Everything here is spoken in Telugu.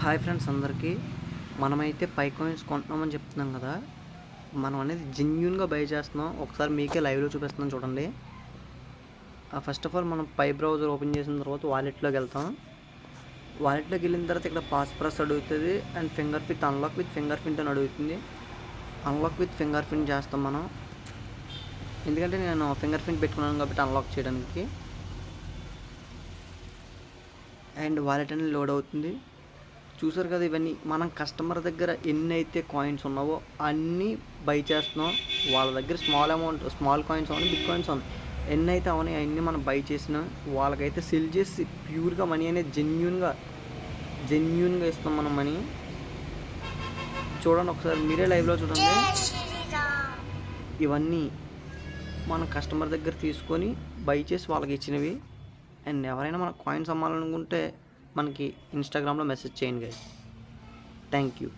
హాయ్ ఫ్రెండ్స్ అందరికీ. మనమైతే పై కాయిన్స్ కొంటున్నామని చెప్తున్నాం కదా, మనం అనేది జెన్యూన్గా బై చేస్తున్నాం. ఒకసారి మీకే లైవ్లో చూపిస్తున్నాం చూడండి. ఫస్ట్ ఆఫ్ ఆల్ మనం పై బ్రౌజర్ ఓపెన్ చేసిన తర్వాత వాలెట్లోకి వెళ్తాం. వాలెట్లోకి వెళ్ళిన తర్వాత ఇక్కడ పాస్ప్రెస్ అడుగుతుంది and finger print unlock with finger print అని అడుగుతుంది. అన్లాక్ విత్ ఫింగర్ ప్రింట్ చేస్తాం మనం, ఎందుకంటే నేను ఫింగర్ ప్రింట్ పెట్టుకున్నాను కాబట్టి అన్లాక్ చేయడానికి. అండ్ వాలెట్ అనేది లోడ్ అవుతుంది. చూసారు కదా, ఇవన్నీ మనం కస్టమర్ దగ్గర ఎన్ని అయితే కాయిన్స్ ఉన్నావో అన్నీ బై చేస్తున్నాం. వాళ్ళ దగ్గర స్మాల్ కాయిన్స్ ఉన్నాయి, బిగ్ కాయిన్స్ ఉన్నాయి, ఎన్ని అయితే అవునాయి అన్నీ మనం బై చేసినాం. వాళ్ళకైతే సెల్ చేసి ప్యూర్గా మనీ అనేది జెన్యూన్గా ఇస్తాం మనం మనీ. చూడండి ఒకసారి మీరే లైవ్లో చూడండి. ఇవన్నీ మనం కస్టమర్ దగ్గర తీసుకొని బై చేసి వాళ్ళకి ఇచ్చినవి. అండ్ ఎవరైనా మన కాయిన్స్ అమ్మాలనుకుంటే మనకి ఇన్స్టాగ్రామ్లో మెసేజ్ చేయండి గైస్. Thank you.